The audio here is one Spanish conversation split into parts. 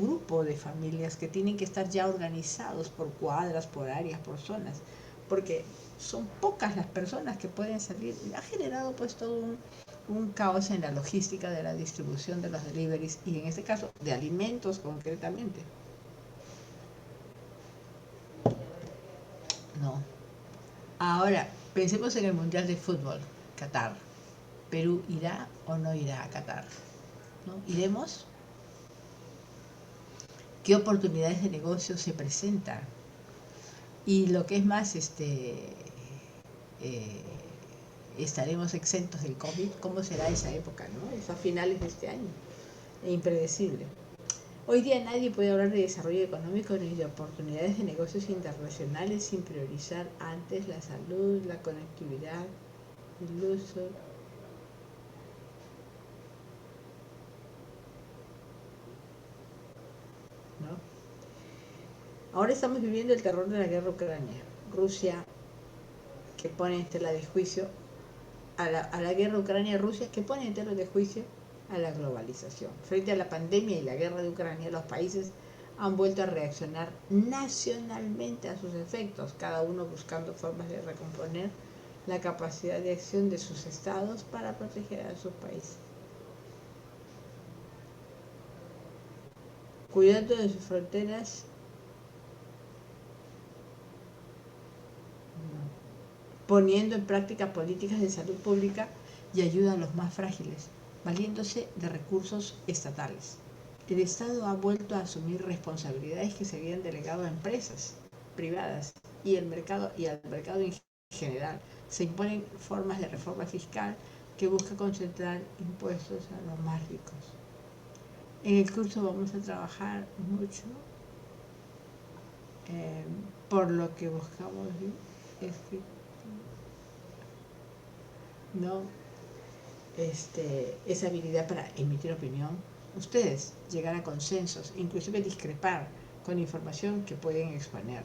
grupo de familias que tienen que estar ya organizados por cuadras, por áreas, por zonas, porque son pocas las personas que pueden salir. Ha generado pues todo un caos en la logística de la distribución de los deliveries y en este caso de alimentos concretamente. No. Ahora, pensemos en el Mundial de Fútbol, Qatar. ¿Perú irá o no irá a Qatar? ¿No? ¿Iremos? ¿Qué oportunidades de negocio se presentan? Y lo que es más, eh, estaremos exentos del COVID. ¿Cómo será esa época, no? Es a finales de este año. Es impredecible. Hoy día nadie puede hablar de desarrollo económico ni de oportunidades de negocios internacionales sin priorizar antes la salud, la conectividad, el uso. ¿No? Ahora estamos viviendo el terror de la guerra ucrania. Rusia, que pone en tela de juicio a la guerra Ucrania-Rusia, que pone en tela de juicio a la globalización. Frente a la pandemia y la guerra de Ucrania, los países han vuelto a reaccionar nacionalmente a sus efectos, cada uno buscando formas de recomponer la capacidad de acción de sus estados para proteger a sus países. Cuidando de sus fronteras, poniendo en práctica políticas de salud pública y ayuda a los más frágiles, valiéndose de recursos estatales. El Estado ha vuelto a asumir responsabilidades que se habían delegado a empresas privadas y al mercado en general. Se imponen formas de reforma fiscal que busca concentrar impuestos a los más ricos. En el curso vamos a trabajar mucho por lo que buscamos es que no esa habilidad para emitir opinión, ustedes llegar a consensos, inclusive discrepar con información que pueden exponer.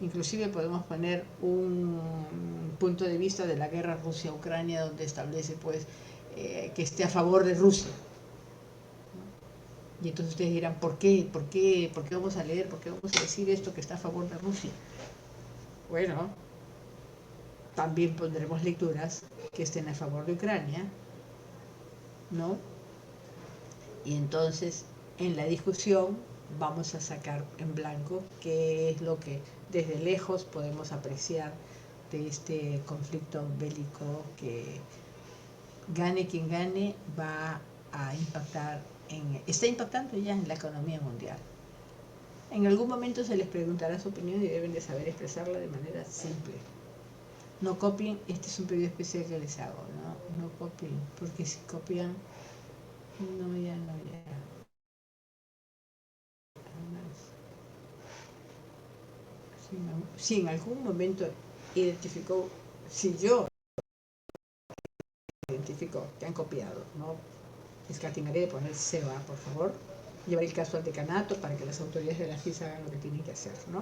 Inclusive podemos poner un punto de vista de la guerra Rusia-Ucrania donde establece pues que esté a favor de Rusia. Y entonces ustedes dirán, ¿por qué? ¿Por qué? ¿Por qué vamos a leer? ¿Por qué vamos a decir esto que está a favor de Rusia? Bueno, también pondremos lecturas que estén a favor de Ucrania, ¿no? Y entonces en la discusión vamos a sacar en blanco qué es lo que desde lejos podemos apreciar de este conflicto bélico que gane quien gane va a impactar está impactando ya en la economía mundial. En algún momento se les preguntará su opinión y deben de saber expresarla de manera simple. No copien, este es un pedido especial que les hago, no copien, porque si copian, ya. Si en algún momento identificó, si yo identifico que han copiado, no escatimaré de poner SEBA, por favor, llevar el caso al decanato para que las autoridades de la FIS hagan lo que tienen que hacer, ¿no?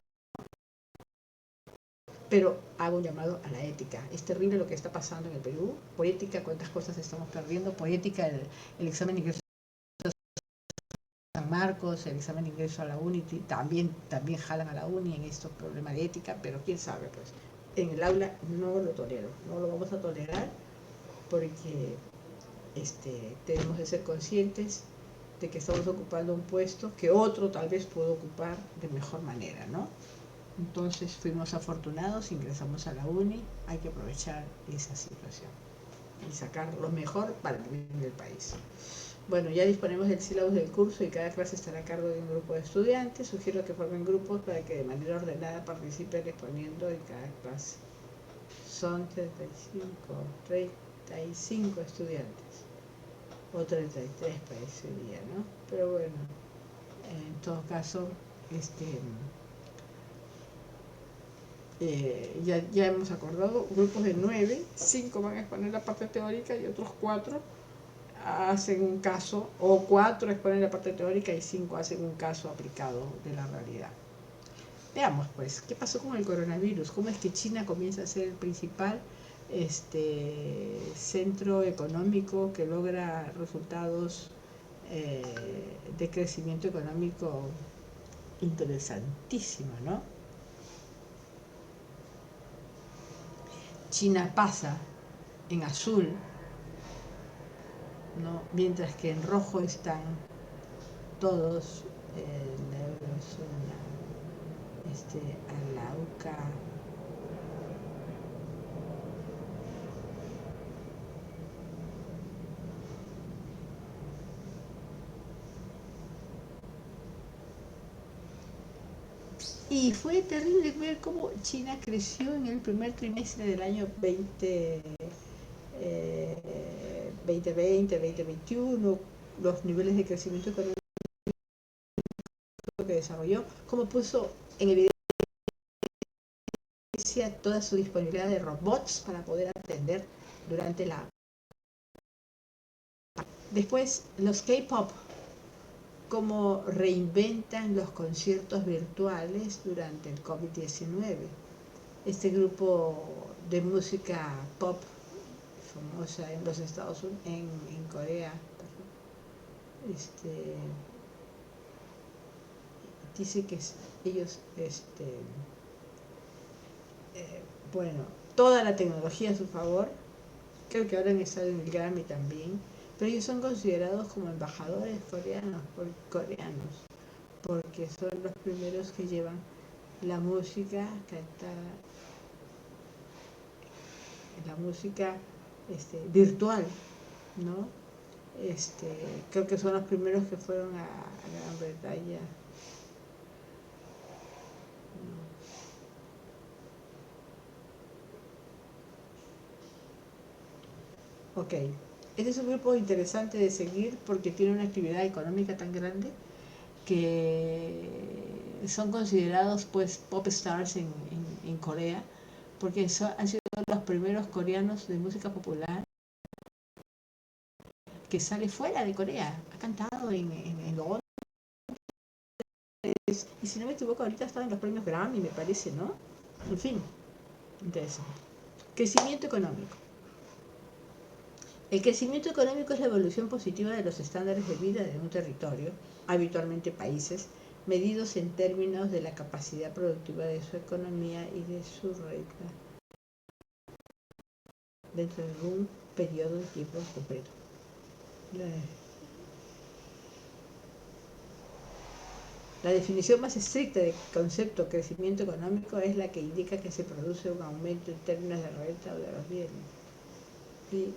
Pero hago un llamado a la ética. Es terrible lo que está pasando en el Perú. Por ética, cuántas cosas estamos perdiendo. Por ética, el examen de ingreso a San Marcos, el examen de ingreso a la UNI, también jalan a la UNI en estos problemas de ética, pero quién sabe, pues. En el aula no lo tolero, no lo vamos a tolerar porque tenemos que ser conscientes de que estamos ocupando un puesto que otro tal vez pudo ocupar de mejor manera, ¿no? Entonces fuimos afortunados, ingresamos a la UNI, hay que aprovechar esa situación y sacar lo mejor para el bien del país. Bueno, ya disponemos del sílabus del curso y cada clase estará a cargo de un grupo de estudiantes. Sugiero que formen grupos para que de manera ordenada participen exponiendo en cada clase. Son 35 estudiantes, o 33 parecería, ¿no? Pero bueno, en todo caso, ya hemos acordado grupos de 9, 5 van a exponer la parte teórica y otros 4 hacen un caso, o 4 exponen la parte teórica y 5 hacen un caso aplicado de la realidad. Veamos pues, ¿qué pasó con el coronavirus? ¿Cómo es que China comienza a ser el principal centro económico que logra resultados de crecimiento económico interesantísima, ¿no? China pasa en azul, ¿no? Mientras que en rojo están todos la eurozona, Arauca. Y fue terrible ver cómo China creció en el primer trimestre del año 2020, 2021, los niveles de crecimiento económico que desarrolló, cómo puso en evidencia toda su disponibilidad de robots para poder atender durante la... Después, los K-pop, cómo reinventan los conciertos virtuales durante el COVID-19. Este grupo de música pop famosa en los Estados Unidos, en Corea, dice que ellos, bueno, toda la tecnología a su favor, creo que ahora han estado en el Grammy también, pero ellos son considerados como embajadores coreanos, porque son los primeros que llevan la música cantada, la música virtual, ¿no? Creo que son los primeros que fueron a Gran Bretaña. Ok, este es un grupo interesante de seguir porque tiene una actividad económica tan grande que son considerados pues pop stars en Corea, porque han sido los primeros coreanos de música popular que sale fuera de Corea. Ha cantado en Londres, y si no me equivoco ahorita está en los premios Grammy, me parece, ¿no? En fin, interesante. Crecimiento económico. El crecimiento económico es la evolución positiva de los estándares de vida de un territorio, habitualmente países, medidos en términos de la capacidad productiva de su economía y de su renta dentro de un periodo de tiempo completo. La definición más estricta del concepto de crecimiento económico es la que indica que se produce un aumento en términos de renta o de los bienes. Y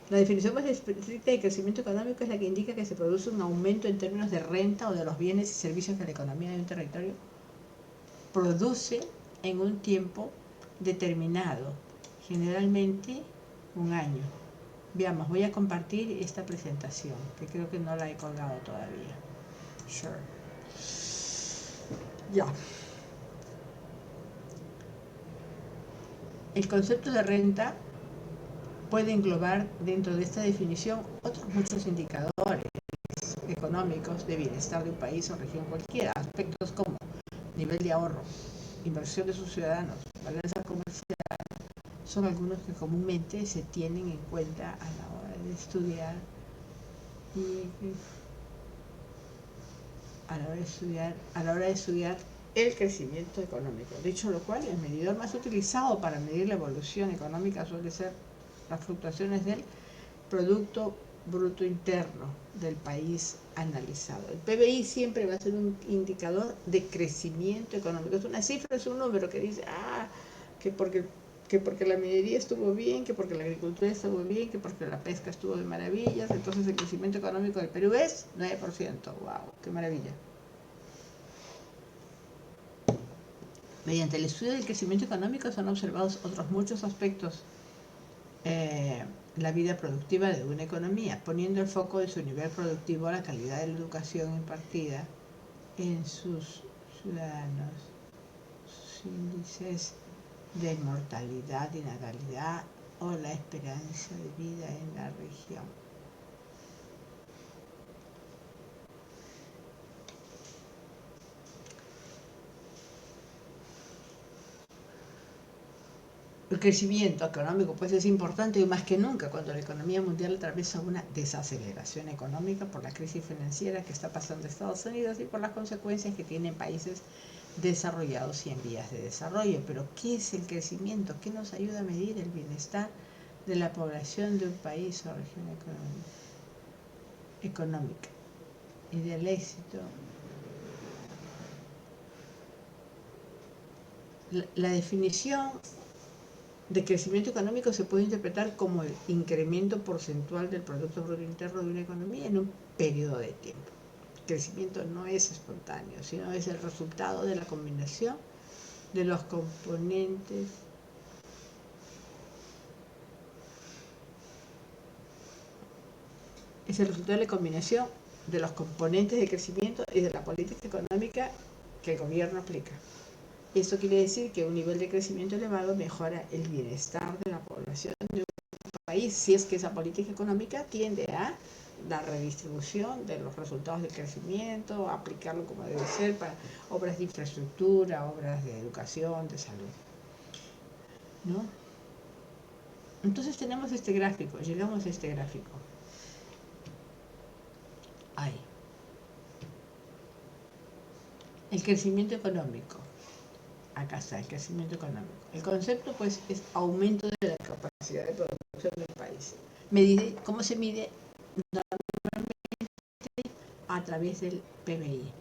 la definición más estricta de crecimiento económico es la que indica que se produce un aumento en términos de renta o de los bienes y servicios que la economía de un territorio produce en un tiempo determinado, generalmente un año. Veamos, voy a compartir esta presentación, que creo que no la he colgado todavía. Sure. Ya. El concepto de renta puede englobar dentro de esta definición otros muchos indicadores económicos de bienestar de un país o región cualquiera, aspectos como nivel de ahorro, inversión de sus ciudadanos, balanza comercial, son algunos que comúnmente se tienen en cuenta a la hora de estudiar el crecimiento económico. Dicho lo cual, el medidor más utilizado para medir la evolución económica suele ser las fluctuaciones del Producto Bruto Interno del país analizado. El PBI siempre va a ser un indicador de crecimiento económico. Es una cifra, es un número que dice, que porque la minería estuvo bien, que porque la agricultura estuvo bien, que porque la pesca estuvo de maravillas, entonces el crecimiento económico del Perú es 9%. ¡Wow! ¡Qué maravilla! Mediante el estudio del crecimiento económico se han observado otros muchos aspectos la vida productiva de una economía, poniendo el foco en su nivel productivo, la calidad de la educación impartida en sus ciudadanos, sus índices de mortalidad y natalidad o la esperanza de vida en la región. El crecimiento económico pues es importante y más que nunca cuando la economía mundial atraviesa una desaceleración económica por la crisis financiera que está pasando en Estados Unidos y por las consecuencias que tienen países desarrollados y en vías de desarrollo. Pero ¿qué es el crecimiento? ¿Qué nos ayuda a medir el bienestar de la población de un país o región económica y del éxito? La definición de crecimiento económico se puede interpretar como el incremento porcentual del Producto Bruto Interno de una economía en un periodo de tiempo. El crecimiento no es espontáneo, sino es el resultado de la combinación de los componentes de crecimiento y de la política económica que el gobierno aplica. Esto quiere decir que un nivel de crecimiento elevado mejora el bienestar de la población de un país si es que esa política económica tiende a la redistribución de los resultados del crecimiento, aplicarlo como debe ser para obras de infraestructura, obras de educación, de salud, ¿no? Entonces tenemos este gráfico, llegamos a este gráfico. Ahí. El crecimiento económico. Acá está, el crecimiento económico. El concepto, pues, es aumento de la capacidad de producción del país. ¿Cómo se mide? A través del PBI.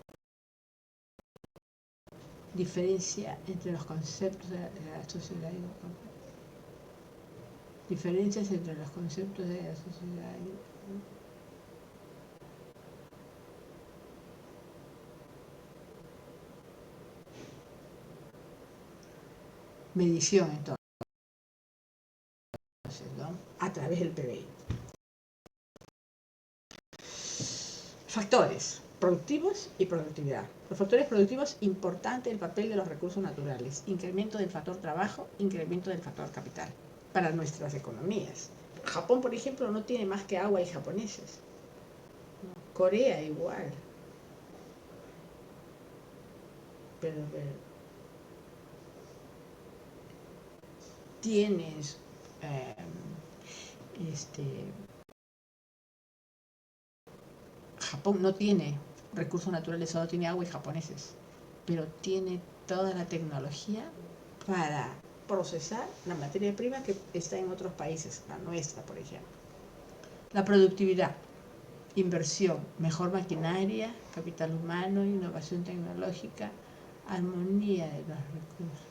Diferencia entre los conceptos de la sociedad y diferencias entre los conceptos de la sociedad y medición, entonces, ¿no? A través del PBI. Factores productivos y productividad. Los factores productivos, importante el papel de los recursos naturales, incremento del factor trabajo, incremento del factor capital para nuestras economías. Japón, por ejemplo, no tiene más que agua y japoneses. Corea igual. Pero tienes Japón no tiene recursos naturales, solo tiene agua y japoneses, pero tiene toda la tecnología para procesar la materia prima que está en otros países, la nuestra, por ejemplo. La productividad, inversión, mejor maquinaria, capital humano, innovación tecnológica, armonía de los recursos.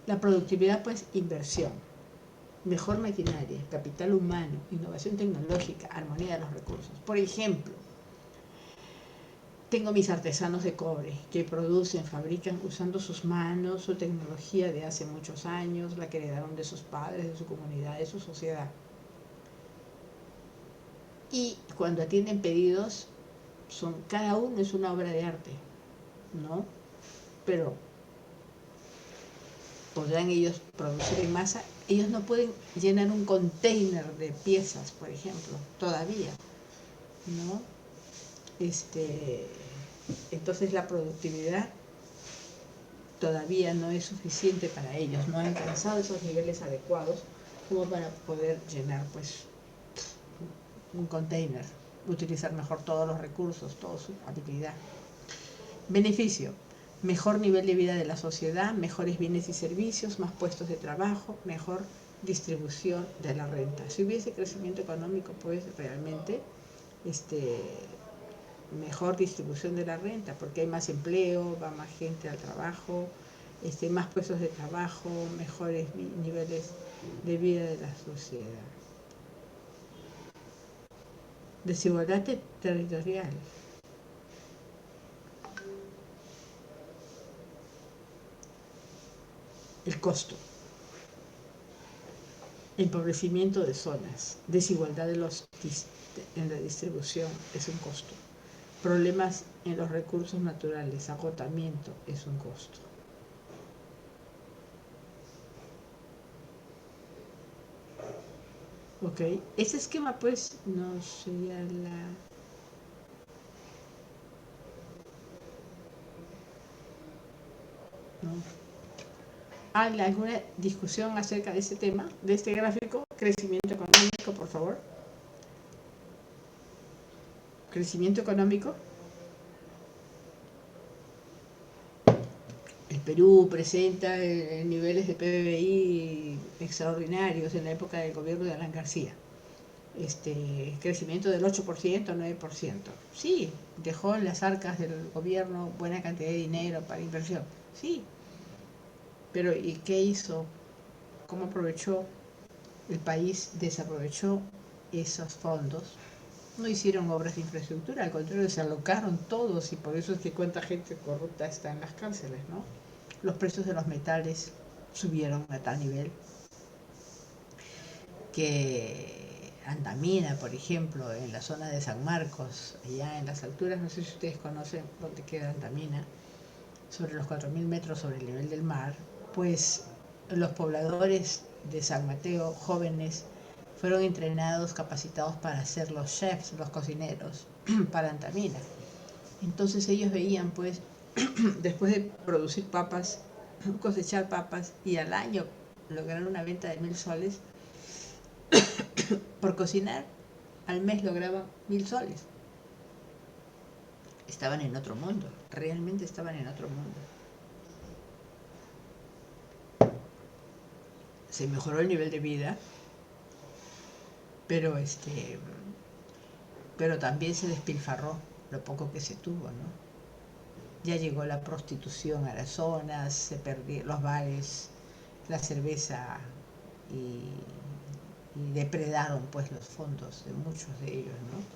La productividad, pues, inversión, mejor maquinaria, capital humano, innovación tecnológica, armonía de los recursos. Por ejemplo, tengo mis artesanos de cobre que producen, fabrican usando sus manos, su tecnología de hace muchos años, la que heredaron de sus padres, de su comunidad, de su sociedad. Y cuando atienden pedidos, cada uno es una obra de arte, ¿no? Pero podrán ellos producir en masa. Ellos no pueden llenar un container de piezas, por ejemplo, todavía, ¿no? Entonces la productividad todavía no es suficiente para ellos, no han alcanzado esos niveles adecuados como para poder llenar, pues, un container, utilizar mejor todos los recursos, toda su habilidad. Beneficio: mejor nivel de vida de la sociedad, mejores bienes y servicios, más puestos de trabajo, mejor distribución de la renta. Si hubiese crecimiento económico, pues realmente mejor distribución de la renta, porque hay más empleo, va más gente al trabajo, más puestos de trabajo, mejores niveles de vida de la sociedad. Desigualdad territorial. El costo. Empobrecimiento de zonas, desigualdad en la distribución es un costo. Problemas en los recursos naturales, agotamiento es un costo. Ok, ese esquema pues no sería la... ¿no? ¿Hay alguna discusión acerca de ese tema, de este gráfico? Crecimiento económico, por favor. Crecimiento económico. El Perú presenta niveles de PBI extraordinarios en la época del gobierno de Alan García. Crecimiento del 8%, 9%. Sí, dejó en las arcas del gobierno buena cantidad de dinero para inversión. Sí, pero ¿y qué hizo? ¿Cómo aprovechó? El país desaprovechó esos fondos. No hicieron obras de infraestructura, al contrario, se alocaron todos y por eso es que cuánta gente corrupta está en las cárceles, ¿no? Los precios de los metales subieron a tal nivel que Antamina, por ejemplo, en la zona de San Marcos, allá en las alturas, no sé si ustedes conocen dónde queda Antamina, sobre los 4.000 metros sobre el nivel del mar, pues los pobladores de San Mateo, jóvenes, fueron entrenados, capacitados para ser los chefs, los cocineros, para Antamina. Entonces ellos veían, pues, después de producir papas, cosechar papas y al año lograr una venta de 1.000 soles, por cocinar, al mes lograban 1.000 soles. Estaban en otro mundo, realmente estaban en otro mundo. Se mejoró el nivel de vida, pero pero también se despilfarró lo poco que se tuvo, ¿no? Ya llegó la prostitución a las zonas, se perdieron los bares, la cerveza y depredaron pues los fondos de muchos de ellos, ¿no?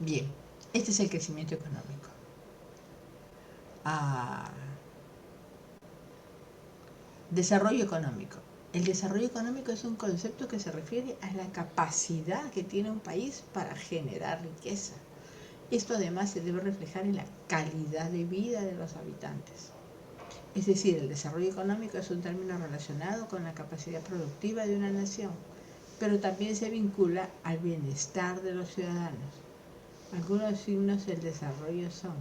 Bien, este es el crecimiento económico. Desarrollo económico. El desarrollo económico es un concepto que se refiere a la capacidad que tiene un país para generar riqueza. Esto además se debe reflejar en la calidad de vida de los habitantes. Es decir, el desarrollo económico es un término relacionado con la capacidad productiva de una nación, pero también se vincula al bienestar de los ciudadanos. Algunos signos del desarrollo son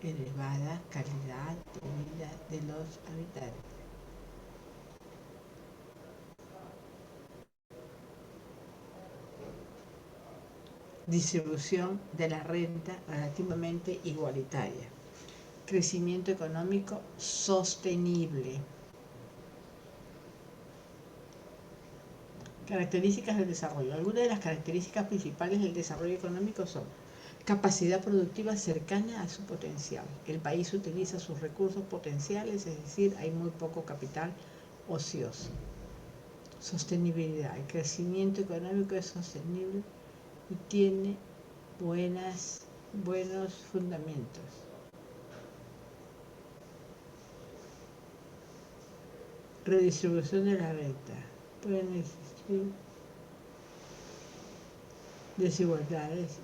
elevada calidad de vida de los habitantes. Distribución de la renta relativamente igualitaria. Crecimiento económico sostenible. Características del desarrollo. Algunas de las características principales del desarrollo económico son capacidad productiva cercana a su potencial. El país utiliza sus recursos potenciales, es decir, hay muy poco capital ocioso. Sostenibilidad. El crecimiento económico es sostenible y tiene buenos fundamentos. Redistribución de la renta. Pueden existir desigualdades.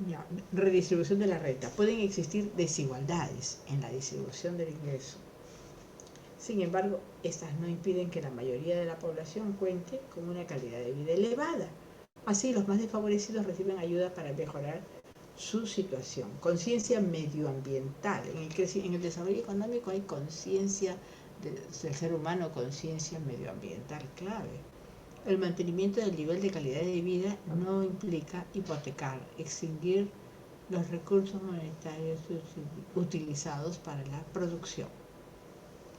Ya, redistribución de la renta. Pueden existir desigualdades en la distribución del ingreso. Sin embargo, estas no impiden que la mayoría de la población cuente con una calidad de vida elevada. Así, los más desfavorecidos reciben ayuda para mejorar su situación. Conciencia medioambiental. En el desarrollo económico hay conciencia del ser humano, conciencia medioambiental clave. El mantenimiento del nivel de calidad de vida no implica hipotecar, extinguir los recursos monetarios utilizados para la producción.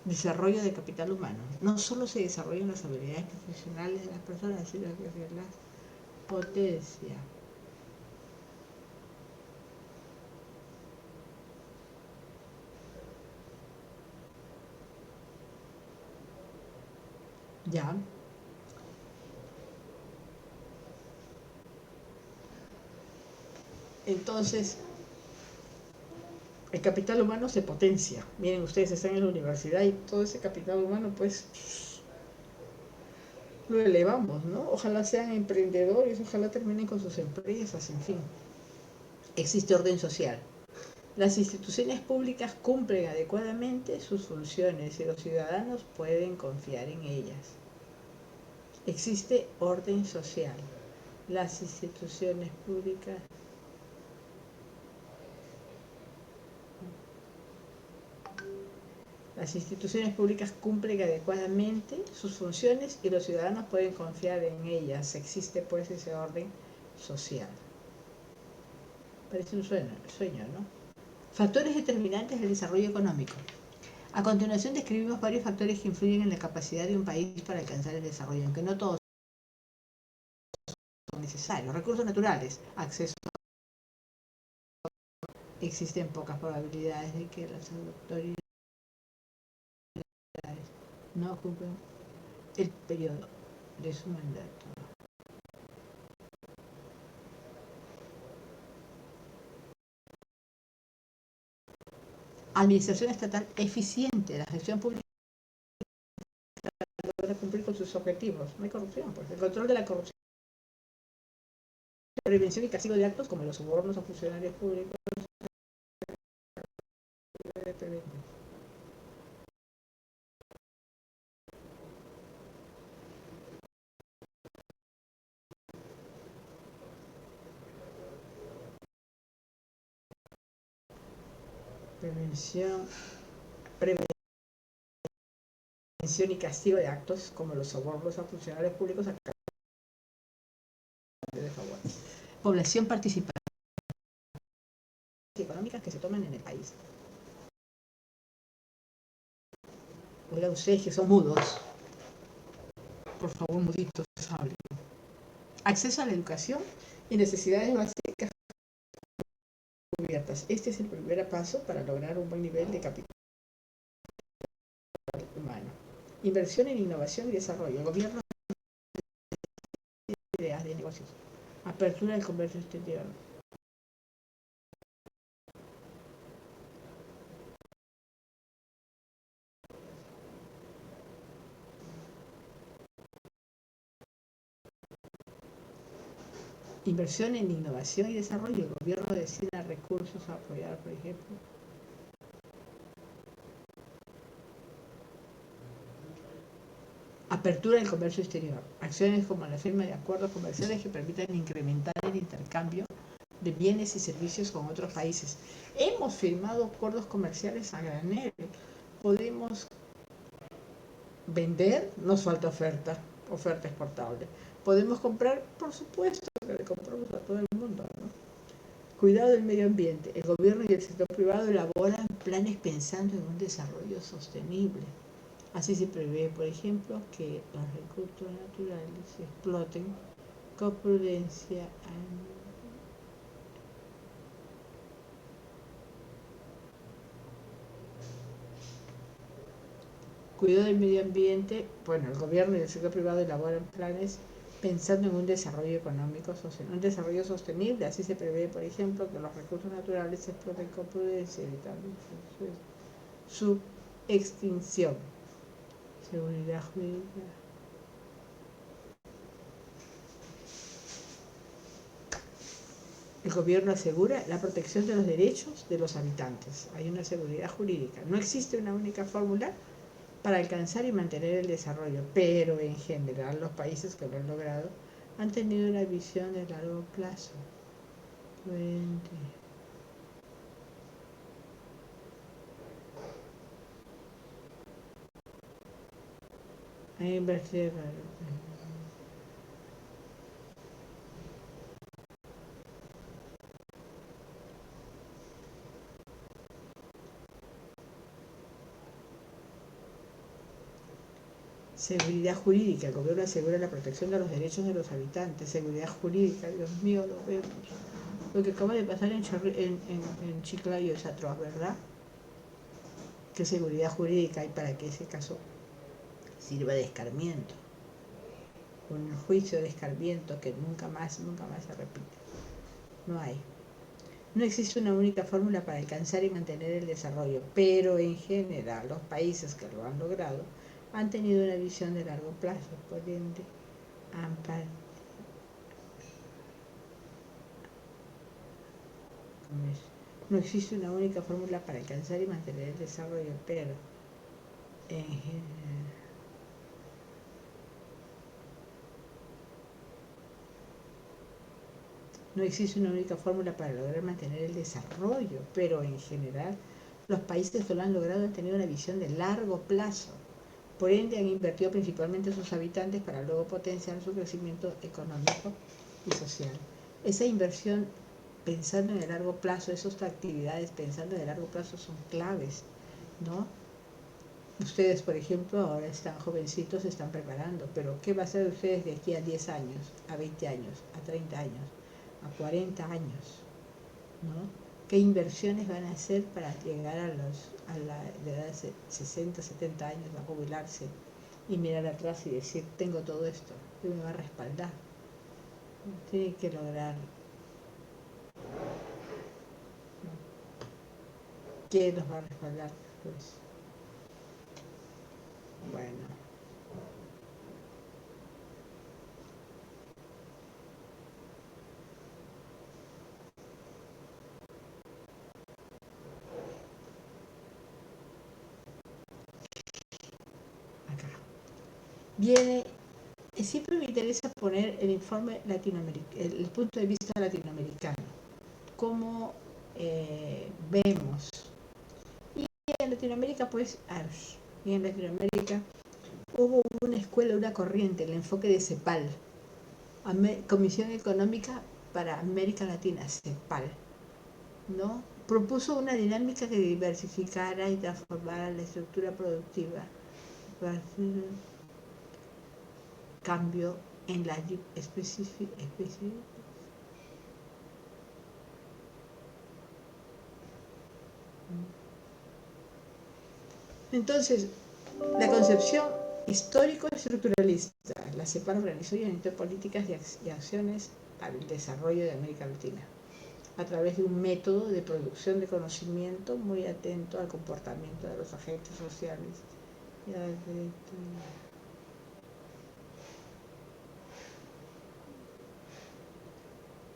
Desarrollo de capital humano. No solo se desarrollan las habilidades profesionales de las personas, sino que se las potencia. Ya. Entonces, el capital humano se potencia. Miren, ustedes están en la universidad y todo ese capital humano, pues, lo elevamos, ¿no? Ojalá sean emprendedores, ojalá terminen con sus empresas, en fin. Existe orden social. Las instituciones públicas cumplen adecuadamente sus funciones y los ciudadanos pueden confiar en ellas. Existe orden social. Las instituciones públicas cumplen adecuadamente sus funciones y los ciudadanos pueden confiar en ellas. Existe pues ese orden social. Parece un sueño, ¿no? Factores determinantes del desarrollo económico. A continuación describimos varios factores que influyen en la capacidad de un país para alcanzar el desarrollo, aunque no todos son necesarios. Recursos naturales, acceso. Existen pocas probabilidades de que las autoridades no ocupen el periodo de su mandato. Administración estatal eficiente. La gestión pública logra cumplir con sus objetivos. No hay corrupción, pues. El control de la corrupción, prevención y castigo de actos como los sobornos a funcionarios públicos. Prevención y castigo de actos como los sobornos a funcionarios públicos a cambio de favor. Población participativa económicas que se toman en el país. Oigan ustedes que son mudos, por favor, muditos, hablen. Acceso a la educación y necesidades básicas cubiertas. Este es el primer paso para lograr un buen nivel de capital humano. Inversión en innovación y desarrollo. El gobierno de ideas de negocios. Apertura del comercio exterior. Inversión en innovación y desarrollo. El gobierno destina recursos a apoyar, por ejemplo, apertura del comercio exterior. Acciones como la firma de acuerdos comerciales que permitan incrementar el intercambio de bienes y servicios con otros países. Hemos firmado acuerdos comerciales a granel. Podemos vender, nos falta oferta exportable. Podemos comprar, por supuesto que le compramos a todo el mundo, ¿no? Cuidado del medio ambiente. El gobierno y el sector privado elaboran planes pensando en un desarrollo sostenible. Así se prevé, por ejemplo, que los recursos naturales se exploten con prudencia. Cuidado del medio ambiente. Bueno, el gobierno y el sector privado elaboran planes pensando en un desarrollo económico, un desarrollo sostenible. Así se prevé, por ejemplo, que los recursos naturales se exploten con prudencia, evitando su extinción. Seguridad jurídica. El gobierno asegura la protección de los derechos de los habitantes. Hay una seguridad jurídica. No existe una única fórmula para alcanzar y mantener el desarrollo, pero en general los países que lo han logrado han tenido una visión de largo plazo. Puente. Hay invertido. Seguridad jurídica. El gobierno asegura la protección de los derechos de los habitantes. Seguridad jurídica. Dios mío, lo vemos. Lo que acaba de pasar en Chiclayo es atroz, ¿verdad? ¿Qué seguridad jurídica hay para que ese caso sirva de escarmiento? Un juicio de escarmiento que nunca más se repite. No hay. No existe una única fórmula para alcanzar y mantener el desarrollo, pero en general los países que lo han logrado han tenido una visión de largo plazo, por ende, no existe una única fórmula para alcanzar y mantener el desarrollo, pero en general no existe una única fórmula para lograr mantener el desarrollo, pero en general los países que lo han logrado han tenido una visión de largo plazo. Por ende, han invertido principalmente en sus habitantes para luego potenciar su crecimiento económico y social. Esa inversión pensando en el largo plazo, esas actividades pensando en el largo plazo son claves, ¿no? Ustedes, por ejemplo, ahora están jovencitos, se están preparando, pero ¿qué va a ser de ustedes de aquí a 10 años, a 20 años, a 30 años, a 40 años? ¿No? ¿Qué inversiones van a hacer para llegar a la edad de 60, 70 años, a jubilarse y mirar atrás y decir, tengo todo esto, ¿qué me va a respaldar? Tienen que lograr, ¿qué nos va a respaldar? Pues, bueno. Acá. Viene, siempre me interesa poner el informe latinoamericano, el punto de vista latinoamericano, cómo vemos. Y en Latinoamérica, pues, y en Latinoamérica hubo una escuela, una corriente, el enfoque de CEPAL, Comisión Económica para América Latina, CEPAL, ¿no? Propuso una dinámica que diversificara y transformara la estructura productiva para hacer cambio en la específica. Entonces, la concepción histórico-estructuralista, la CEPAL organizó y orientó políticas y acciones al desarrollo de América Latina a través de un método de producción de conocimiento muy atento al comportamiento de los agentes sociales.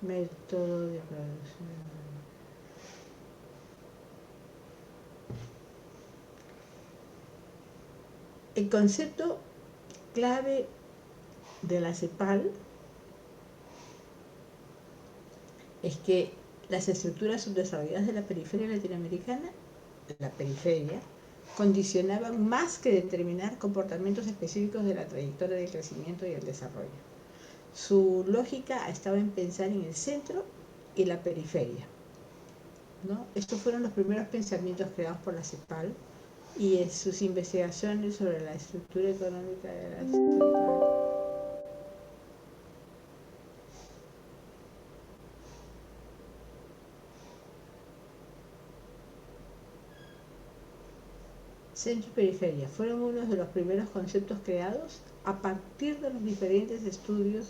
Método de producción. El concepto clave de la CEPAL es que las estructuras subdesarrolladas de la periferia latinoamericana, la periferia, condicionaban más que determinar comportamientos específicos de la trayectoria de crecimiento y el desarrollo. Su lógica estaba en pensar en el centro y la periferia, ¿no? Estos fueron los primeros pensamientos creados por la CEPAL y en sus investigaciones sobre la estructura económica de la CEPAL. Centro y periferia fueron uno de los primeros conceptos creados a partir de los diferentes estudios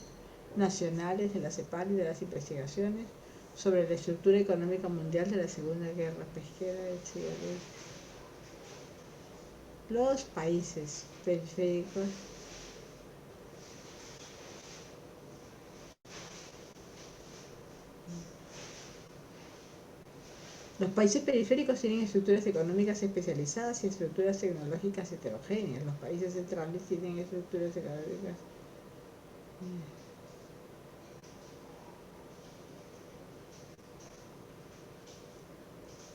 nacionales de la CEPAL y de las investigaciones sobre la estructura económica mundial de la Segunda Guerra Pesquera, etc. Los países periféricos tienen estructuras económicas especializadas y estructuras tecnológicas heterogéneas. Los países centrales tienen estructuras económicas.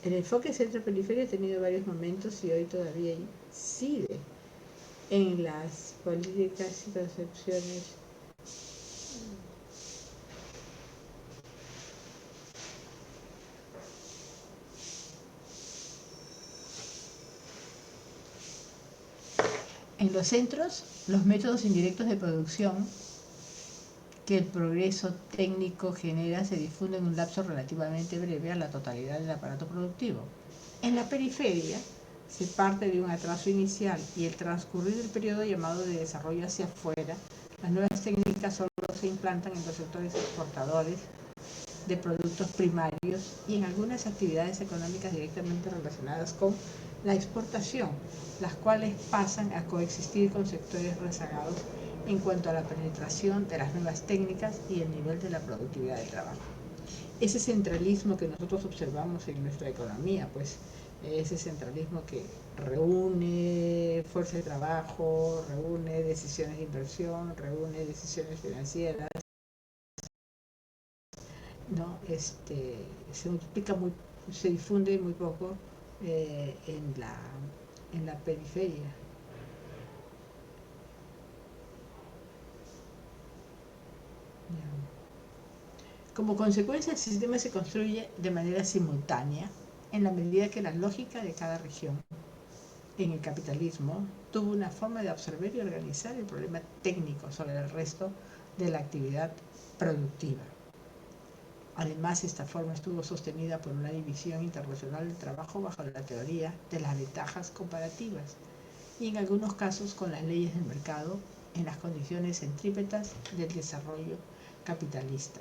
El enfoque centro-periferia ha tenido varios momentos y hoy todavía incide en las políticas y concepciones. En los centros, los métodos indirectos de producción que el progreso técnico genera se difunden en un lapso relativamente breve a la totalidad del aparato productivo. En la periferia se parte de un atraso inicial y el transcurrir del periodo llamado de desarrollo hacia afuera, las nuevas técnicas solo se implantan en los sectores exportadores, de productos primarios y en algunas actividades económicas directamente relacionadas con la exportación, las cuales pasan a coexistir con sectores rezagados en cuanto a la penetración de las nuevas técnicas y el nivel de la productividad del trabajo. Ese centralismo que nosotros observamos en nuestra economía, pues ese centralismo que reúne fuerza de trabajo, reúne decisiones de inversión, reúne decisiones financieras, ¿no? Se multiplica muy, se difunde muy poco en la periferia. Como consecuencia, el sistema se construye de manera simultánea en la medida que la lógica de cada región en el capitalismo tuvo una forma de observar y organizar el problema técnico sobre el resto de la actividad productiva. Además, esta forma estuvo sostenida por una división internacional del trabajo bajo la teoría de las ventajas comparativas y en algunos casos con las leyes del mercado en las condiciones centrípetas del desarrollo capitalista.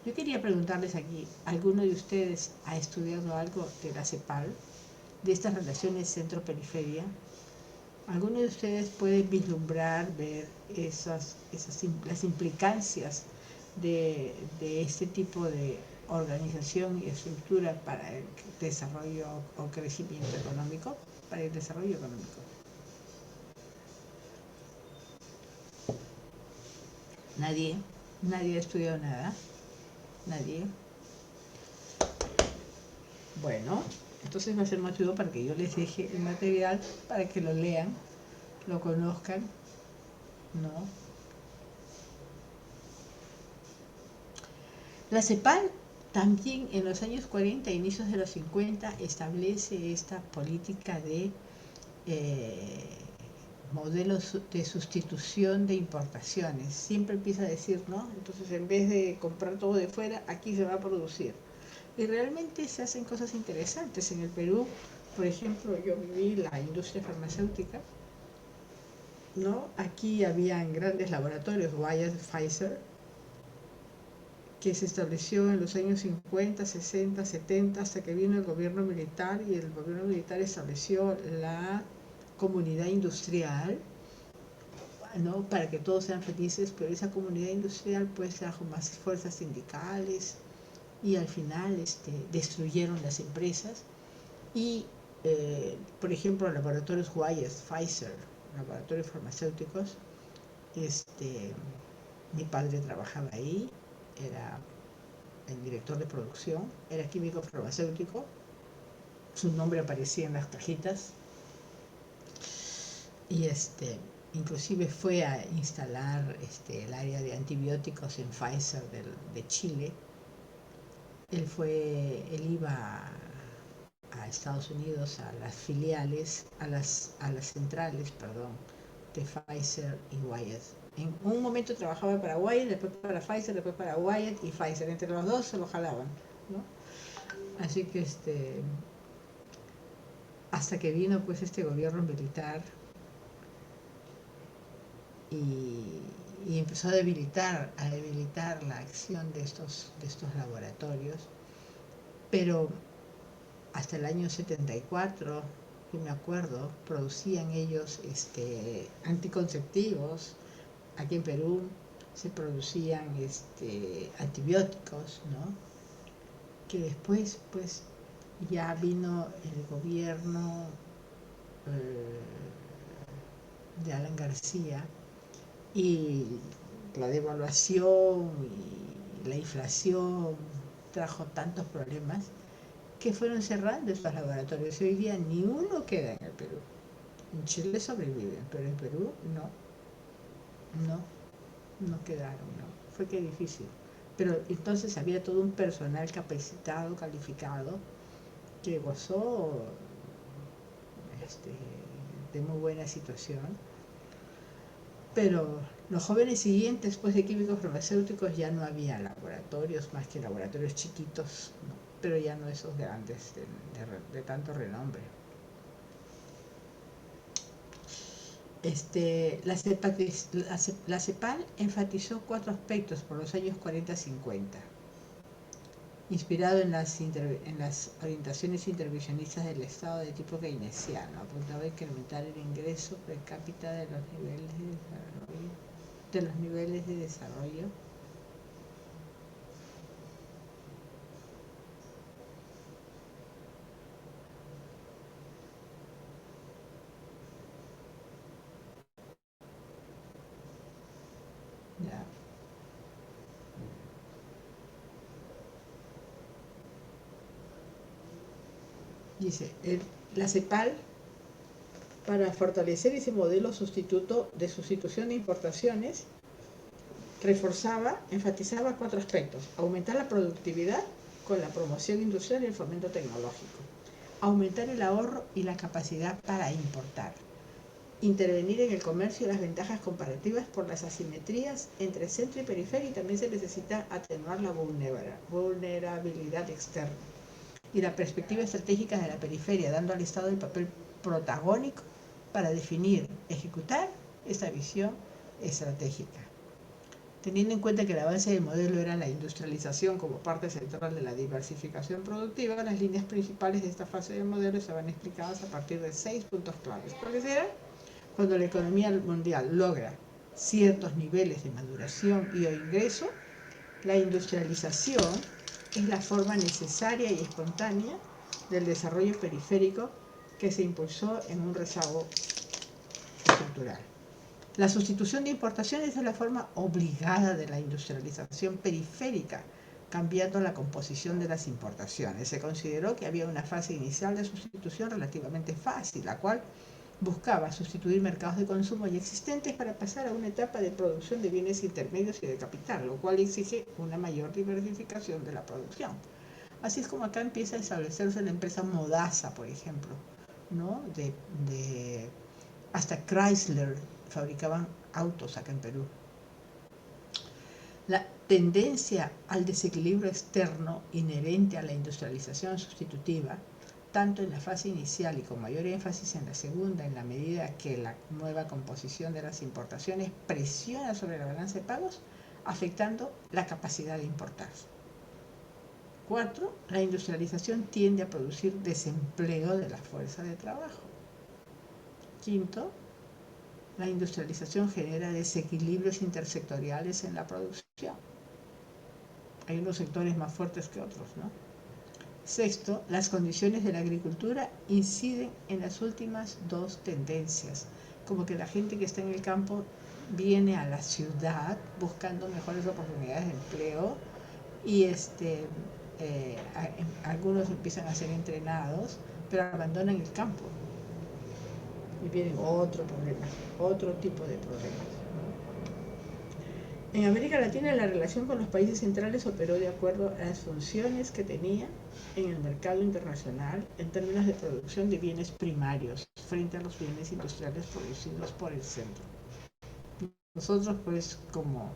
Yo quería preguntarles aquí, ¿alguno de ustedes ha estudiado algo de la CEPAL, de estas relaciones centro-periferia? ¿Alguno de ustedes puede vislumbrar, ver las implicancias de este tipo de organización y estructura para el desarrollo o crecimiento económico, para el desarrollo económico? ¿Nadie? ¿Nadie ha estudiado nada? ¿Nadie? Bueno, entonces va a ser motivo para que yo les deje el material para que lo lean, lo conozcan, ¿no? La CEPAL también en los años 40 e inicios de los 50 establece esta política de modelos de sustitución de importaciones. Siempre empieza a decir, ¿no? Entonces, en vez de comprar todo de fuera, aquí se va a producir. Y realmente se hacen cosas interesantes. En el Perú, por ejemplo, yo viví la industria farmacéutica, ¿no? Aquí habían grandes laboratorios, Wyeth, Pfizer, que se estableció en los años 50, 60, 70, hasta que vino el gobierno militar y el gobierno militar estableció la comunidad industrial, ¿no? Para que todos sean felices, pero esa comunidad industrial pues trajo más fuerzas sindicales y al final destruyeron las empresas y por ejemplo laboratorios Wyeth, Pfizer, laboratorios farmacéuticos, mi padre trabajaba ahí, era el director de producción, era químico farmacéutico, su nombre aparecía en las cajitas y inclusive fue a instalar el área de antibióticos en Pfizer de Chile. Él iba a Estados Unidos a las filiales, a las centrales, perdón, de Pfizer y Wyeth. En un momento trabajaba para Wyeth, después para Pfizer, después para Wyeth y Pfizer. Entre los dos se lo jalaban, ¿no? Así que hasta que vino pues este gobierno militar y empezó a debilitar la acción de estos laboratorios, pero hasta el año 74, que me acuerdo, producían ellos anticonceptivos. Aquí en Perú se producían antibióticos, ¿no? Que después pues ya vino el gobierno de Alan García y la devaluación y la inflación trajo tantos problemas que fueron cerrando estos laboratorios y hoy día ni uno queda en el Perú. En Chile sobreviven, pero en Perú no quedaron, no. Fue que difícil. Pero entonces había todo un personal capacitado, calificado, que gozó de muy buena situación. Pero los jóvenes siguientes, después de químicos farmacéuticos, ya no había laboratorios, más que laboratorios chiquitos, ¿no? Pero ya no esos grandes de tanto renombre. La CEPAL enfatizó 4 aspectos por los años 40-50. inspirado en las orientaciones intervencionistas del Estado de tipo keynesiano, apuntaba a incrementar el ingreso per cápita de los niveles de desarrollo. Ya. Dice, la CEPAL, para fortalecer ese modelo sustituto de sustitución de importaciones, enfatizaba 4 aspectos: aumentar la productividad con la promoción industrial y el fomento tecnológico, aumentar el ahorro y la capacidad para importar, intervenir en el comercio y las ventajas comparativas por las asimetrías entre centro y periferia, y también se necesita atenuar la vulnerabilidad externa y la perspectiva estratégica de la periferia, dando al Estado el papel protagónico para definir, ejecutar esta visión estratégica. Teniendo en cuenta que el avance del modelo era la industrialización como parte central de la diversificación productiva, las líneas principales de esta fase del modelo estaban explicadas a partir de 6 puntos claves. ¿Cuáles eran? Cuando la economía mundial logra ciertos niveles de maduración y o ingreso, la industrialización es la forma necesaria y espontánea del desarrollo periférico que se impulsó en un rezago estructural. La sustitución de importaciones es la forma obligada de la industrialización periférica, cambiando la composición de las importaciones. Se consideró que había una fase inicial de sustitución relativamente fácil, la cual buscaba sustituir mercados de consumo ya existentes para pasar a una etapa de producción de bienes intermedios y de capital, lo cual exige una mayor diversificación de la producción. Así es como acá empieza a establecerse la empresa Modasa, por ejemplo, ¿no? Hasta Chrysler fabricaban autos acá en Perú. La tendencia al desequilibrio externo inherente a la industrialización sustitutiva, tanto en la fase inicial y con mayor énfasis en la segunda, en la medida que la nueva composición de las importaciones presiona sobre la balanza de pagos, afectando la capacidad de importar. 4. La industrialización tiende a producir desempleo de la fuerza de trabajo. 5. La industrialización genera desequilibrios intersectoriales en la producción. Hay unos sectores más fuertes que otros, ¿no? 6. Las condiciones de la agricultura inciden en las últimas 2 tendencias, como que la gente que está en el campo viene a la ciudad buscando mejores oportunidades de empleo y algunos empiezan a ser entrenados, pero abandonan el campo y vienen otro tipo de problemas. En América Latina, la relación con los países centrales operó de acuerdo a las funciones que tenía en el mercado internacional en términos de producción de bienes primarios frente a los bienes industriales producidos por el centro. Nosotros, pues, como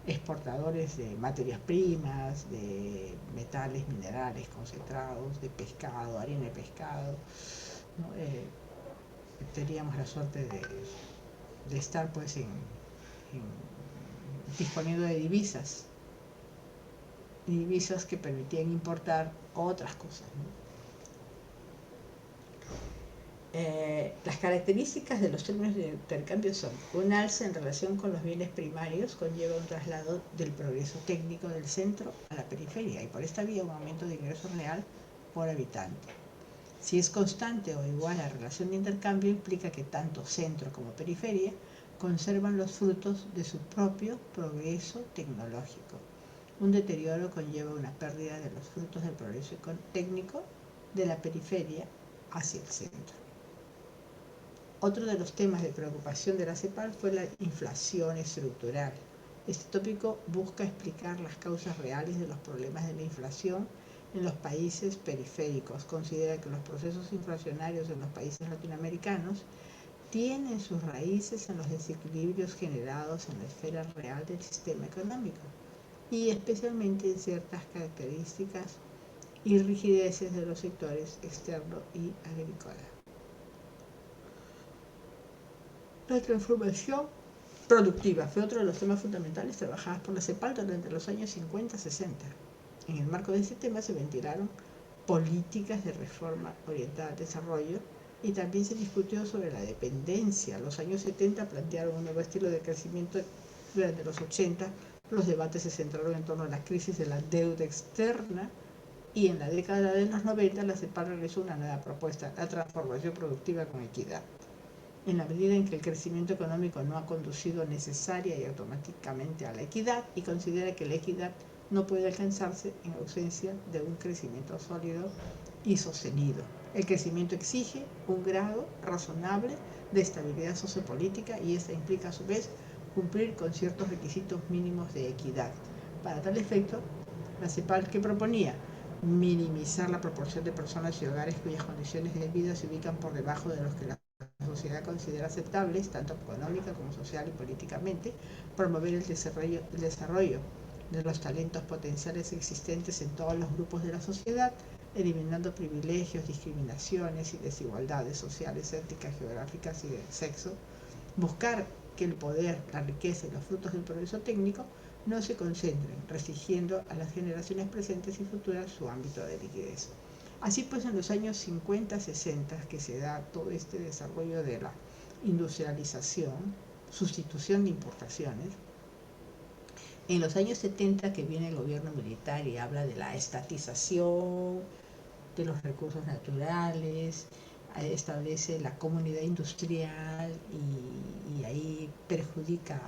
exportadores de materias primas, de metales, minerales concentrados, de pescado, harina de pescado, ¿no? Teníamos la suerte de estar, pues, disponiendo de divisas que permitían importar otras cosas, ¿no? Las características de los términos de intercambio son: un alza en relación con los bienes primarios conlleva un traslado del progreso técnico del centro a la periferia, y por esta vía un aumento de ingreso real por habitante. Si es constante o igual la relación de intercambio, implica que tanto centro como periferia conservan los frutos de su propio progreso tecnológico. Un deterioro conlleva una pérdida de los frutos del progreso técnico de la periferia hacia el centro. Otro de los temas de preocupación de la CEPAL fue la inflación estructural. Este tópico busca explicar las causas reales de los problemas de la inflación en los países periféricos. Considera que los procesos inflacionarios en los países latinoamericanos tienen sus raíces en los desequilibrios generados en la esfera real del sistema económico, y especialmente en ciertas características y rigideces de los sectores externo y agrícola. La transformación productiva fue otro de los temas fundamentales trabajados por la CEPAL durante los años 50-60. En el marco de ese tema se ventilaron políticas de reforma orientada al desarrollo y también se discutió sobre la dependencia. Los años 70 plantearon un nuevo estilo de crecimiento. Durante los 80 los debates se centraron en torno a la crisis de la deuda externa y en la década de los 90 la CEPAL realizó una nueva propuesta, la transformación productiva con equidad. En la medida en que el crecimiento económico no ha conducido necesaria y automáticamente a la equidad y considera que la equidad no puede alcanzarse en ausencia de un crecimiento sólido y sostenido. El crecimiento exige un grado razonable de estabilidad sociopolítica y esta implica a su vez cumplir con ciertos requisitos mínimos de equidad. Para tal efecto, la CEPAL, ¿qué proponía? Minimizar la proporción de personas y hogares cuyas condiciones de vida se ubican por debajo de los que la sociedad considera aceptables, tanto económica como social y políticamente, promover el desarrollo de los talentos potenciales existentes en todos los grupos de la sociedad, eliminando privilegios, discriminaciones y desigualdades sociales, étnicas, geográficas y de sexo, buscar que el poder, la riqueza y los frutos del progreso técnico no se concentren, restringiendo a las generaciones presentes y futuras su ámbito de liquidez. Así pues, en los años 50, 60, que se da todo este desarrollo de la industrialización, sustitución de importaciones. En los años 70 que viene el gobierno militar y habla de la estatización de los recursos naturales, establece la comunidad industrial y ahí perjudica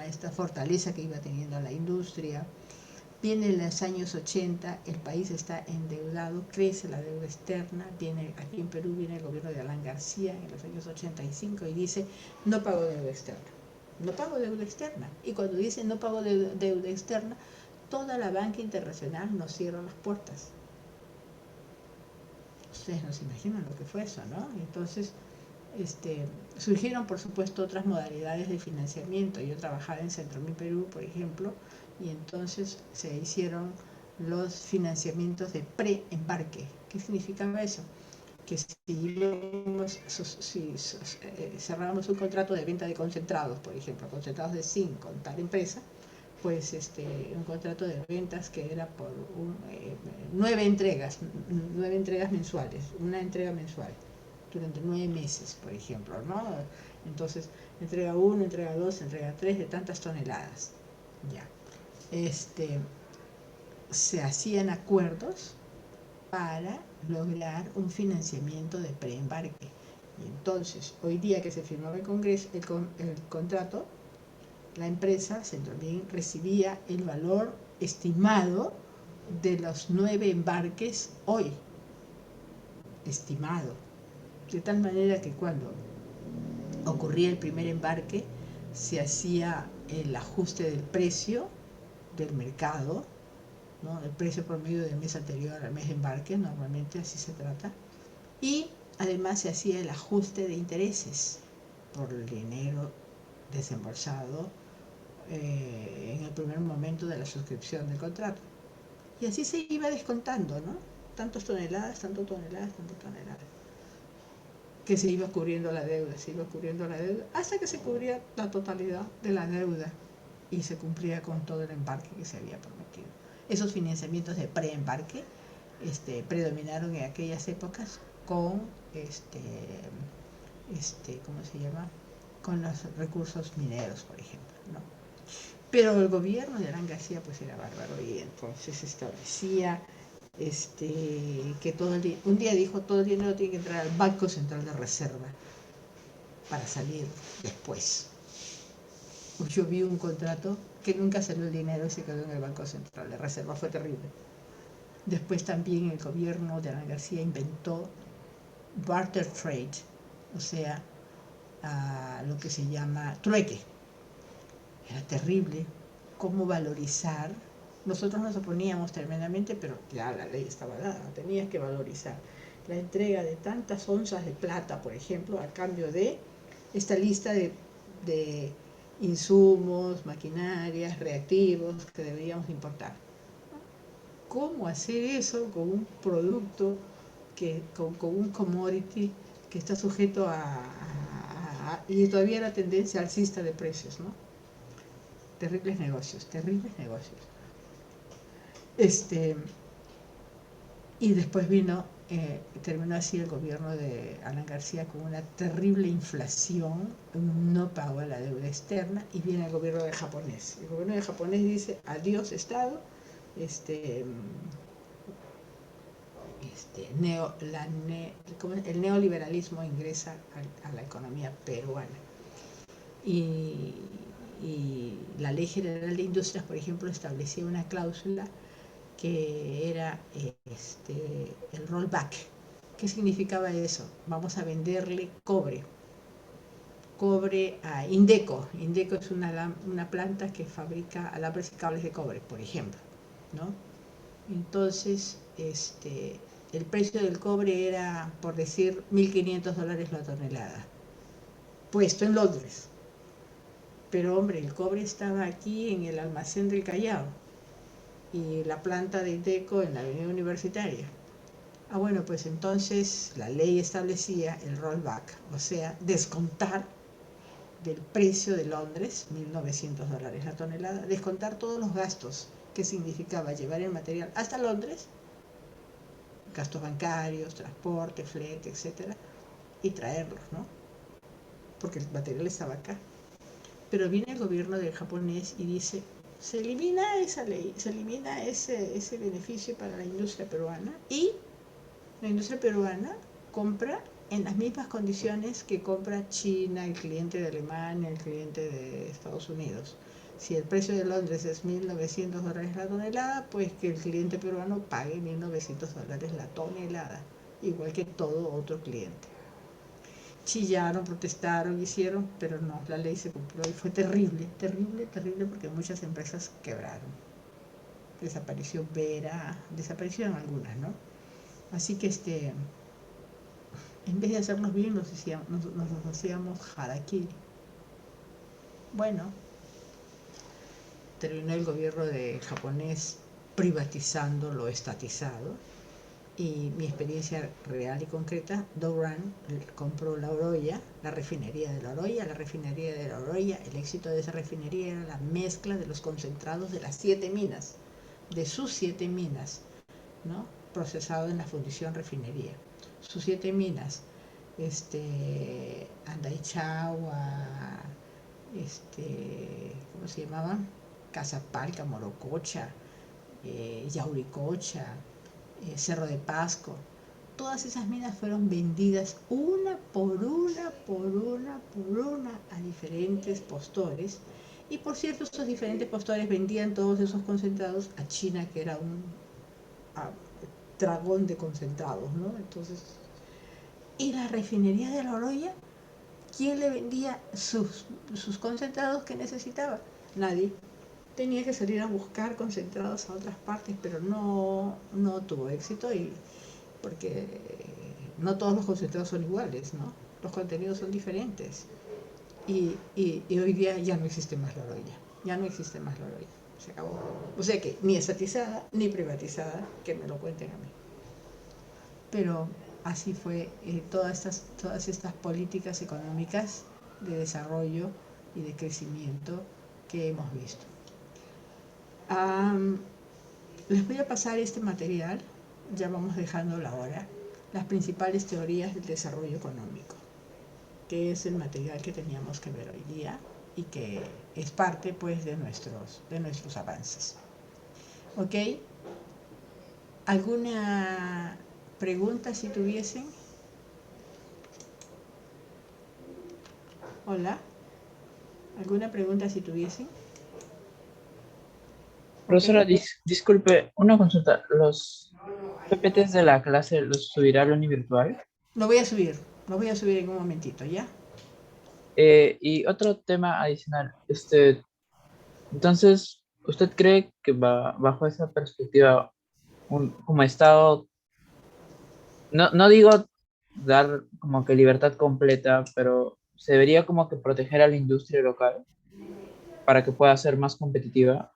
esta fortaleza que iba teniendo la industria. Viene en los años 80, el país está endeudado, crece la deuda externa, aquí en Perú viene el gobierno de Alan García en los años 85 y dice, no pago deuda externa, no pago deuda externa. Y cuando dice no pago deuda externa, toda la banca internacional nos cierra las puertas. Ustedes no se imaginan lo que fue eso, ¿no? Entonces, surgieron por supuesto otras modalidades de financiamiento. Yo trabajaba en Centromil Perú, por ejemplo, y entonces se hicieron los financiamientos de pre-embarque. ¿Qué significaba eso? Que si cerrábamos un contrato de venta de concentrados, por ejemplo, concentrados de zinc con tal empresa, pues un contrato de ventas que era por 9 entregas mensuales, una entrega mensual durante 9 meses, por ejemplo, ¿no? Entonces, entrega 1, entrega 2, entrega 3 de tantas toneladas. Ya. Se hacían acuerdos para lograr un financiamiento de preembarque. Y entonces, hoy día que se firmaba el contrato, la empresa Centromil recibía el valor estimado de los 9 embarques hoy, estimado. De tal manera que cuando ocurría el primer embarque, se hacía el ajuste del precio del mercado, ¿no? El precio promedio del mes anterior al mes de embarque, normalmente así se trata, y además se hacía el ajuste de intereses por el dinero desembolsado en el primer momento de la suscripción del contrato. Y así se iba descontando, ¿no? Tantas toneladas, tantas toneladas, que se iba cubriendo la deuda, hasta que se cubría la totalidad de la deuda y se cumplía con todo el embarque que se había prometido. Esos financiamientos de preembarque predominaron en aquellas épocas con ¿cómo se llama? Con los recursos mineros, por ejemplo, ¿no? Pero el gobierno de Alan García pues era bárbaro y entonces establecía que un día dijo, todo el dinero tiene que entrar al Banco Central de Reserva para salir después. Pues yo vi un contrato que nunca salió el dinero y se quedó en el Banco Central de Reserva, fue terrible. Después también el gobierno de Alan García inventó barter trade, o sea, lo que se llama trueque. Era terrible cómo valorizar. Nosotros nos oponíamos tremendamente, pero ya la ley estaba dada, tenías que valorizar la entrega de tantas onzas de plata, por ejemplo, a cambio de esta lista de insumos, maquinarias, reactivos que deberíamos importar. ¿Cómo hacer eso con un producto, con un commodity que está sujeto y todavía la tendencia alcista de precios, ¿no? terribles negocios, terribles negocios. Y después terminó así el gobierno de Alan García con una terrible inflación, no pagó la deuda externa y viene el gobierno de japonés. El gobierno de japonés dice, adiós Estado, el neoliberalismo ingresa a la economía peruana. Y la Ley General de Industrias, por ejemplo, establecía una cláusula que era el rollback. ¿Qué significaba eso? Vamos a venderle cobre a Indeco. Indeco es una planta que fabrica alambres y cables de cobre, por ejemplo, ¿no? Entonces, el precio del cobre era, por decir, $1.500 la tonelada, puesto en Londres. Pero hombre, el cobre estaba aquí en el almacén del Callao y la planta de Indeco en la avenida Universitaria. Bueno, pues entonces la ley establecía el rollback, o sea, descontar del precio de Londres, $1.900 la tonelada, descontar todos los gastos que significaba llevar el material hasta Londres, gastos bancarios, transporte, flete, etcétera, y traerlos, ¿no? Porque el material estaba acá. Pero viene el gobierno del japonés y dice, se elimina esa ley, se elimina ese beneficio para la industria peruana y la industria peruana compra en las mismas condiciones que compra China, el cliente de Alemania, el cliente de Estados Unidos. Si el precio de Londres es $1.900 la tonelada, pues que el cliente peruano pague $1.900 la tonelada, igual que todo otro cliente. Chillaron, protestaron, hicieron, pero no, la ley se cumplió y fue terrible, terrible, terrible, porque muchas empresas quebraron. Desapareció Vera, desaparecieron algunas, ¿no? Así que en vez de hacernos bien, nos hacíamos harakiri. Bueno, terminó el gobierno japonés privatizando lo estatizado. Y mi experiencia real y concreta, Dow Run compró La Oroya, la refinería de La Oroya. La refinería de La Oroya, el éxito de esa refinería era la mezcla de los concentrados de las 7 minas, de sus 7 minas, ¿no? Procesado en la fundición refinería. Sus 7 minas, Andaichagua, ¿cómo se llamaban? Casapalca, Morococha, Yauricocha, Cerro de Pasco. Todas esas minas fueron vendidas una por una a diferentes postores. Y por cierto, estos diferentes postores vendían todos esos concentrados a China, que era un dragón de concentrados, ¿no? Entonces, ¿y la refinería de La Oroya? ¿Quién le vendía sus concentrados que necesitaba? Nadie. Tenía que salir a buscar concentrados a otras partes, pero no tuvo éxito, porque no todos los concentrados son iguales, ¿no? Los contenidos son diferentes. Y hoy día ya no existe más La Oroya. Ya no existe más La Oroya. Se acabó. O sea que ni estatizada ni privatizada, que me lo cuenten a mí. Pero así fue todas estas políticas económicas de desarrollo y de crecimiento que hemos visto. Les voy a pasar este material, ya vamos dejando la hora, las principales teorías del desarrollo económico, que es el material que teníamos que ver hoy día y que es parte, pues, de nuestros avances. ¿Ok? ¿Alguna pregunta si tuviesen? Hola. ¿Alguna pregunta si tuviesen? Profesora, disculpe, una consulta. ¿Los PPTs de la clase los subirá al univirtual? Lo voy a subir en un momentito, ¿ya? Y otro tema adicional. Entonces, ¿usted cree que bajo esa perspectiva, como Estado, no digo dar como que libertad completa, pero se debería como que proteger a la industria local para que pueda ser más competitiva?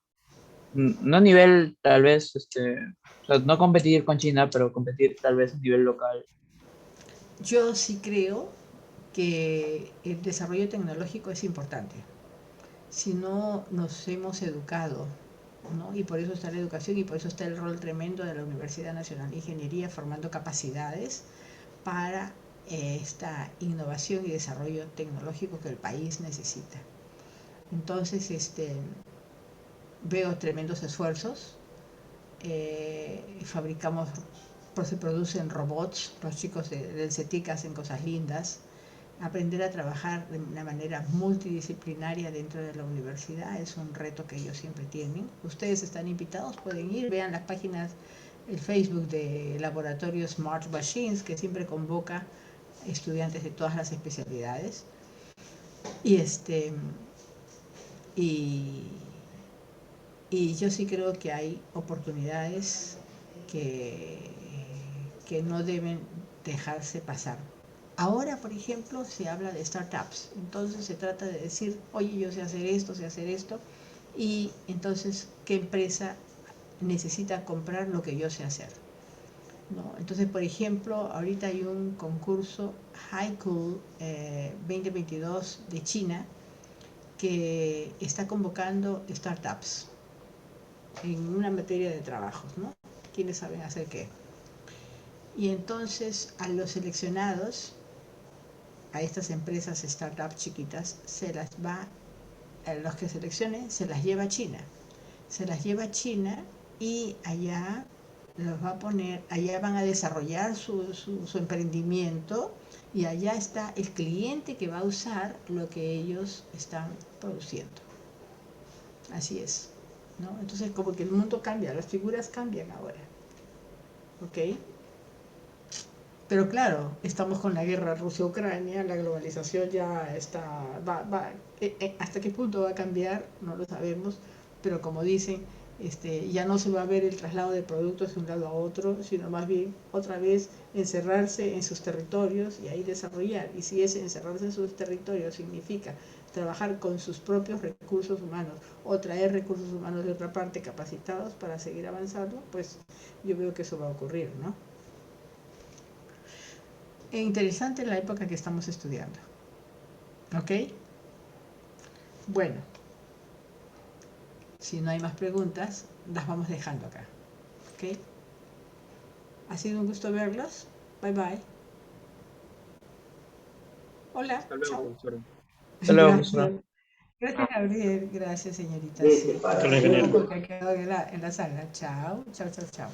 No a nivel, tal vez, o sea, no competir con China, pero competir tal vez a nivel local. Yo sí creo que el desarrollo tecnológico es importante. si no nos hemos educado, ¿no? Y por eso está la educación y por eso está el rol tremendo de la Universidad Nacional de Ingeniería formando capacidades para esta innovación y desarrollo tecnológico que el país necesita. Entonces, veo tremendos esfuerzos. Fabricamos, pues se producen robots, los chicos del CETIC hacen cosas lindas. Aprender a trabajar de una manera multidisciplinaria dentro de la universidad es un reto que ellos siempre tienen. Ustedes están invitados, pueden ir, vean las páginas, el Facebook de Laboratorio Smart Machines, que siempre convoca estudiantes de todas las especialidades. Y y yo sí creo que hay oportunidades que no deben dejarse pasar. Ahora, por ejemplo, se habla de startups. Entonces se trata de decir, oye, yo sé hacer esto. Y entonces, ¿qué empresa necesita comprar lo que yo sé hacer? ¿No? Entonces, por ejemplo, ahorita hay un concurso Haiku 2022 de China que está convocando startups en una materia de trabajos, ¿no? ¿Quiénes saben hacer qué? Y entonces a los seleccionados, a estas empresas startups chiquitas, se las va, a los que seleccionen, se las lleva a China. Se las lleva a China y allá los va a poner, allá van a desarrollar su emprendimiento y allá está el cliente que va a usar lo que ellos están produciendo. Así es, ¿no? Entonces como que el mundo cambia, las figuras cambian ahora, ¿ok? Pero claro, estamos con la guerra Rusia-Ucrania, la globalización ya está, hasta qué punto va a cambiar, no lo sabemos, pero como dicen, ya no se va a ver el traslado de productos de un lado a otro, sino más bien otra vez encerrarse en sus territorios y ahí desarrollar. Y si ese encerrarse en sus territorios significa trabajar con sus propios recursos humanos o traer recursos humanos de otra parte capacitados para seguir avanzando, pues yo veo que eso va a ocurrir, ¿no? Es interesante la época que estamos estudiando. ¿Ok? Bueno, si no hay más preguntas, las vamos dejando acá. ¿Ok? Ha sido un gusto verlos. Bye bye. Hola, Hasta luego, chao. profesora. Hasta luego, Gracias. profesora. Gracias, Gabriel. Gracias, señorita. Sí. Hasta luego, Qué ingeniero. poco que ha quedado en la sala. Chao, chao, chao, chao.